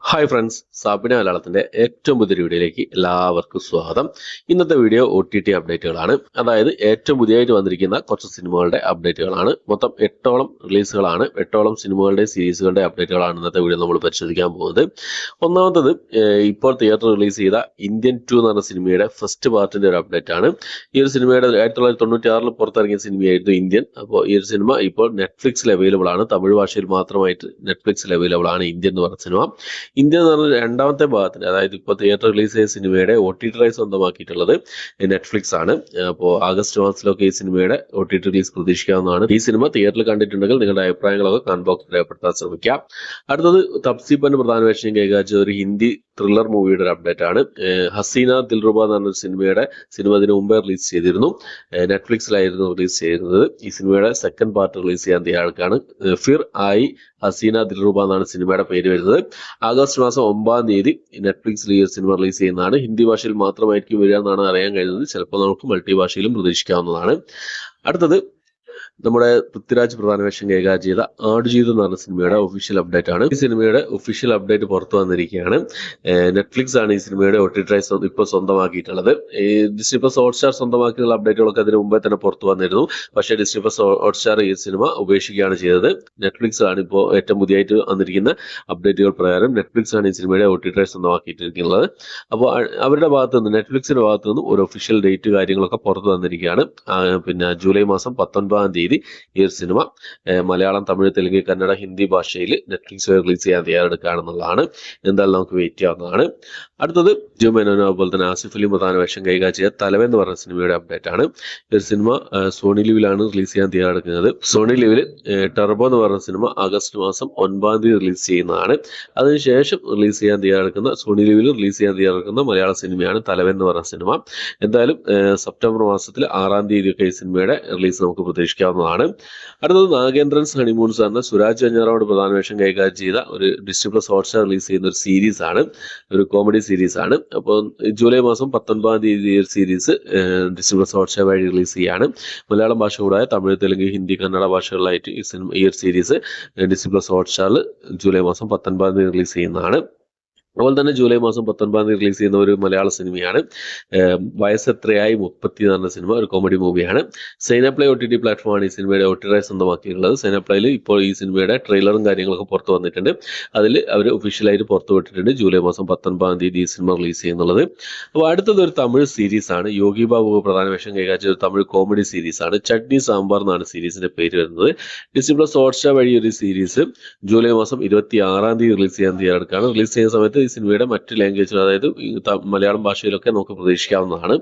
Hi friends, സാബിന മലയാളത്തിന്റെ ഏറ്റവും പുതിയ വീഡിയോയിലേക്ക് എല്ലാവർക്കും സ്വാഗതം. ഇന്നത്തെ വീഡിയോ OTT അപ്ഡേറ്റുകളാണ്. അതായത് ഏറ്റവും പുതിയതായിട്ട് വന്നിരിക്കുന്ന കുറച്ച് സിനിമകളുടെ അപ്ഡേറ്റുകളാണ്. മൊത്തം 8ഓളം റിലീസുകളാണ്, 8ഓളം സിനിമകളുടെ സീരീസുകളുടെ അപ്ഡേറ്റുകളാണ് ഇന്നത്തെ വീഡിയോ നമ്മൾ പരിശോധിക്കാൻ പോകുന്നത്. ഒന്നാമത്തത് ഇപ്പോൾ തിയേറ്റർ റിലീസ് ചെയ്ത ഇന്ത്യൻ 2 എന്ന് പറഞ്ഞ സിനിമയുടെ ഫസ്റ്റ് പാർട്ടിന്റെ ഒരു അപ്ഡേറ്റ് ആണ്. ഈ ഒരു സിനിമയുടെ 1996 പുറത്തിറങ്ങിയ സിനിമയായിരുന്നു ഇന്ത്യൻ. അപ്പോൾ ഈ ഒരു സിനിമ ഇപ്പോൾ നെറ്റ്ഫ്ലിക്സിൽ അവൈലബിൾ ആണ്. തമിഴ് ഭാഷയിൽ മാത്രമായിട്ട് നെറ്റ്ഫ്ലിക്സിൽ അവൈലബിൾ ആണ് ഇന്ത്യൻ എന്ന് പറഞ്ഞ സിനിമ. ഇന്ത്യ എന്ന് പറഞ്ഞ രണ്ടാമത്തെ ഭാഗത്തിന്, അതായത് ഇപ്പോൾ തിയേറ്റർ റിലീസ് ചെയ്ത സിനിമയുടെ OTT റൈറ്റ്സ് സ്വന്തമാക്കിയിട്ടുള്ളത് നെറ്റ്ഫ്ലിക്സ് ആണ്. അപ്പോൾ ആഗസ്റ്റ് മാസത്തിലൊക്കെ ഈ സിനിമയുടെ OTT റിലീസ് പ്രതീക്ഷിക്കാവുന്നതാണ്. ഈ സിനിമ തിയേറ്ററിൽ കണ്ടിട്ടുണ്ടെങ്കിൽ നിങ്ങളുടെ അഭിപ്രായങ്ങളൊക്കെ കമന്റ് ബോക്സിൽ രേഖപ്പെടുത്താൻ ശ്രമിക്കാം. അടുത്തത് തപ്സി പന്ന് പ്രധാന വേഷം കൈകാര്യം ഒരു ഹിന്ദി ത്രില്ലർ മൂവിയുടെ ഒരു അപ്ഡേറ്റ് ആണ്. ഹസീന ദിൽറുബ എന്ന് പറഞ്ഞ സിനിമ ഇതിനു മുമ്പേ റിലീസ് ചെയ്തിരുന്നു. നെറ്റ്ഫ്ലിക്സിലായിരുന്നു റിലീസ് ചെയ്യുന്നത്. ഈ സിനിമയുടെ സെക്കൻഡ് പാർട്ട് റിലീസ് ചെയ്യാൻ തയ്യാറെടുക്കുകയാണ്. ഫിർ ആയി ഹസീന ദിൽറുബ എന്നാണ് സിനിമയുടെ പേര് വരുന്നത്. ആഗസ്റ്റ് മാസം 9-ാം തീയതി നെറ്റ്ഫ്ലിക്സിൽ ഈ സിനിമ റിലീസ് ചെയ്യുന്നതാണ്. ഹിന്ദി ഭാഷയിൽ മാത്രമായിരിക്കും വരിക എന്നാണ് അറിയാൻ കഴിയുന്നത്. ചിലപ്പോൾ നമുക്ക് മൾട്ടി ഭാഷയിലും പ്രതീക്ഷിക്കാവുന്നതാണ്. അടുത്തത് നമ്മുടെ പൃഥ്വിരാജ് പ്രധാന വേഷം കൈകാര്യം ചെയ്ത ആടുജീവിതം എന്ന് പറഞ്ഞ സിനിമയുടെ ഒഫീഷ്യൽ അപ്ഡേറ്റ് ആണ്. ഈ സിനിമയുടെ ഒഫീഷ്യൽ അപ്ഡേറ്റ് പുറത്തു വന്നിരിക്കുകയാണ്. നെറ്റ്ഫ്ലിക്സ് ആണ് ഈ സിനിമയുടെ OTT റൈറ്റ്സ് ഇപ്പോൾ സ്വന്തമാക്കിയിട്ടുള്ളത്. ഡിസ്നി പ്ലസ് ഹോട്ട്സ്റ്റാർ സ്വന്തമാക്കിയുള്ള അപ്ഡേറ്റുകളൊക്കെ അതിന് മുമ്പേ തന്നെ പുറത്തു വന്നിരുന്നു. പക്ഷേ ഡിസ്നി പ്ലസ് ഹോട്ട്സ്റ്റാർ ഈ സിനിമ ഉപേക്ഷിക്കുകയാണ് ചെയ്തത്. നെറ്റ്ഫ്ലിക്സ് ആണ് ഇപ്പോൾ ഏറ്റവും പുതിയതായിട്ട് വന്നിരിക്കുന്ന അപ്ഡേറ്റുകൾ പ്രകാരം നെറ്റ്ഫ്ലിക്സ് ആണ് ഈ സിനിമയുടെ OTT റൈറ്റ്സ് സ്വന്തമാക്കിയിരിക്കുന്നത്. അപ്പോൾ അവരുടെ ഭാഗത്ത് നിന്ന്, നെറ്റ്ഫ്ലിക്സിന്റെ ഭാഗത്ത് നിന്ന് ഒരു ഒഫീഷ്യൽ ഡേറ്റ് കാര്യങ്ങളൊക്കെ പുറത്തു വന്നിരിക്കുകയാണ്. പിന്നെ ജൂലൈ മാസം 19-ാം തീയതി ഈ ഒരു സിനിമ മലയാളം, തമിഴ്, തെലുങ്ക്, കന്നഡ, ഹിന്ദി ഭാഷയിൽ നെറ്റ്ഫ്ലിക്സ് റിലീസ് ചെയ്യാൻ തയ്യാറെടുക്കുകയാണെന്നുള്ളതാണ്. എന്തായാലും നമുക്ക് വെയിറ്റ് ചെയ്യാവുന്നതാണ്. അടുത്തത് ജുമേനോനോ അതുപോലെ തന്നെ ആസിഫ് അലി പ്രധാന വേഷം കൈകാര്യം ചെയ്ത തലവൻ എന്ന് പറഞ്ഞ സിനിമയുടെ അപ്ഡേറ്റ് ആണ്. ഈ ഒരു സിനിമ സോണി ലിവിലാണ് റിലീസ് ചെയ്യാൻ തയ്യാറെടുക്കുന്നത്. സോണി ലിവിൽ ടർബോ എന്ന് പറഞ്ഞ സിനിമ ആഗസ്റ്റ് മാസം 9-ാം തീയതി റിലീസ് ചെയ്യുന്നതാണ്. അതിനുശേഷം റിലീസ് ചെയ്യാൻ തയ്യാറെടുക്കുന്ന, സോണി ലിവിൽ റിലീസ് ചെയ്യാൻ തയ്യാറെടുക്കുന്ന മലയാള സിനിമയാണ് തലവൻ എന്ന് പറഞ്ഞ സിനിമ. എന്തായാലും സെപ്റ്റംബർ മാസത്തിൽ 6-ാം തീയതിയൊക്കെ ഈ സിനിമയുടെ റിലീസ് നമുക്ക് പ്രതീക്ഷിക്കാവുന്നതാണ്. അടുത്തത് നാഗേന്ദ്രൻസ് ഹണിമൂൺസ് എന്ന സുരാജ് വെഞ്ഞാറോട് പ്രധാന വേഷം കൈകാര്യം ചെയ്ത ഒരു ഡിസ്നി പ്ലസ് ഹോട്ട്സ്റ്റാർ റിലീസ് ചെയ്യുന്ന ഒരു സീരീസ് ആണ്, ഒരു കോമഡി സീരീസ് ആണ്. അപ്പോൾ ജൂലൈ മാസം 19-ാം തീയതി ഈ സീരീസ് ഡിസ്നി പ്ലസ് ഹോട്ട്സ്റ്റാർ വഴി റിലീസ് ചെയ്യാണ്. മലയാളം ഭാഷ കൂടാതെ തമിഴ്, തെലുങ്ക്, ഹിന്ദി, കന്നഡ ഭാഷകളിലായിട്ട് ഈ ഒരു സീരീസ് ഡിസ്നി പ്ലസ് ഹോട്ട്സ്റ്റാറിൽ ജൂലൈ മാസം 19-ാം തീയതി റിലീസ് ചെയ്യുന്നതാണ്. അതുപോലെ തന്നെ ജൂലൈ മാസം 19-ാം തീയതി റിലീസ് ചെയ്യുന്ന ഒരു മലയാള സിനിമയാണ് വയസ്സെത്രയായി 30 എന്ന് പറഞ്ഞ സിനിമ, ഒരു കോമഡി മൂവിയാണ്. സൈനപ്ലേ OTT പ്ലാറ്റ്ഫോമാണ് ഈ സിനിമയുടെ OTT റൈറ്റ്സ് സ്വന്തമാക്കിയിട്ടുള്ളത്. സൈനപ്ലൈയിൽ ഇപ്പോൾ ഈ സിനിമയുടെ ട്രെയിലറും കാര്യങ്ങളൊക്കെ പുറത്തു വന്നിട്ടുണ്ട്. അതിൽ അവർ ഒഫീഷ്യലായിട്ട് പുറത്തു വിട്ടിട്ടുണ്ട് ജൂലൈ മാസം 19-ാം തീയതി ഈ സിനിമ റിലീസ് ചെയ്യുന്നുള്ളത്. അപ്പോൾ അടുത്തത് ഒരു തമിഴ് സീരീസ് ആണ്. യോഗി ബാബു പ്രധാന വേഷം കൈകാര്യം ചെയ്ത ഒരു തമിഴ് കോമഡി സീരീസ് ആണ്. ചട്നി സാമ്പാർ എന്നാണ് സീരീസിന്റെ പേര് വരുന്നത്. ഡിസ്നി പ്ലസ് ഹോട്ട്സ്റ്റാർ വഴി ഒരു സീരീസ് ജൂലൈ മാസം 26-ാം തീയതി റിലീസ് ചെയ്യാൻ തയ്യാറെടുക്കുകയാണ്. റിലീസ് ചെയ്യുന്ന സമയത്ത് ഈ സിനിമയുടെ മറ്റ് ലാംഗ്വേജുകൾ, അതായത് മലയാളം ഭാഷയിലൊക്കെ നമുക്ക് പ്രതീക്ഷിക്കാവുന്നതാണ്.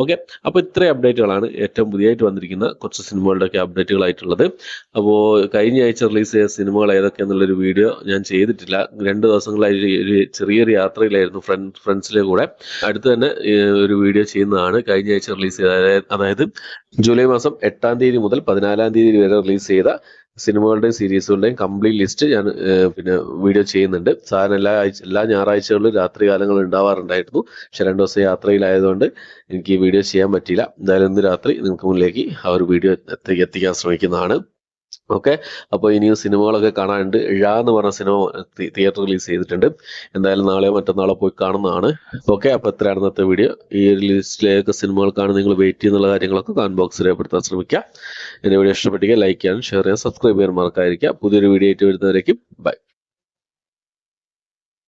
ഓക്കെ, അപ്പോൾ ഇത്രയും അപ്ഡേറ്റുകളാണ് ഏറ്റവും പുതിയതായിട്ട് വന്നിരിക്കുന്ന കുറച്ച് സിനിമകളുടെയൊക്കെ അപ്ഡേറ്റുകളായിട്ടുള്ളത്. അപ്പോൾ കഴിഞ്ഞ ആഴ്ച റിലീസ് ചെയ്ത സിനിമകൾ ഏതൊക്കെയാണെന്നുള്ളൊരു വീഡിയോ ഞാൻ ചെയ്തിട്ടില്ല. 2 ദിവസങ്ങളായി ഒരു ചെറിയൊരു യാത്രയിലായിരുന്നു ഫ്രണ്ട്സിലെ കൂടെ. അടുത്ത് തന്നെ ഒരു വീഡിയോ ചെയ്യുന്നതാണ്. കഴിഞ്ഞ ആഴ്ച റിലീസ് ചെയ്ത, അതായത് ജൂലൈ മാസം 8-ാം തീയതി മുതൽ 14-ാം തീയതി വരെ റിലീസ് ചെയ്ത സിനിമകളുടെയും സീരീസുകളുടെയും കംപ്ലീറ്റ് ലിസ്റ്റ് ഞാൻ പിന്നെ വീഡിയോ ചെയ്യുന്നുണ്ട്. സാധാരണ എല്ലാ ഞായറാഴ്ചകളിലും രാത്രി കാലങ്ങൾ ഉണ്ടാവാറുണ്ടായിരുന്നു. പക്ഷെ 2 ദിവസം യാത്രയിലായതുകൊണ്ട് എനിക്ക് ഈ വീഡിയോ ചെയ്യാൻ പറ്റിയില്ല. എന്തായാലും ഇന്ന് രാത്രി നിങ്ങൾക്ക് മുന്നിലേക്ക് ആ ഒരു വീഡിയോ എത്തിക്കാൻ ശ്രമിക്കുന്നതാണ്. ഓക്കെ, അപ്പോൾ ഇനിയും സിനിമകളൊക്കെ കാണാനുണ്ട്. എന്ന് പറഞ്ഞ സിനിമ തിയേറ്റർ റിലീസ് ചെയ്തിട്ടുണ്ട്. എന്തായാലും നാളെയോ മറ്റന്നാളോ പോയി കാണുന്നതാണ്. ഓക്കെ, അപ്പോൾ എത്രയാണ് ഇന്നത്തെ വീഡിയോ. ഈ ഒരു ലിസ്റ്റിലേക്ക് സിനിമകൾക്കാണ് നിങ്ങൾ വെയിറ്റ് ചെയ്യുന്നുള്ള കാര്യങ്ങളൊക്കെ കമന്റ് ബോക്സിൽ രേഖപ്പെടുത്താൻ ശ്രമിക്കുക. എൻ്റെ വീഡിയോ ഇഷ്ടപ്പെട്ടെങ്കിൽ ലൈക്ക് ചെയ്യാനും ഷെയർ ചെയ്യാനും സബ്സ്ക്രൈബ് ചെയ്യാൻ മറക്കാതിരിക്കുക. പുതിയൊരു വീഡിയോ ആയിട്ട് വരുന്നവരേക്കും ബൈ.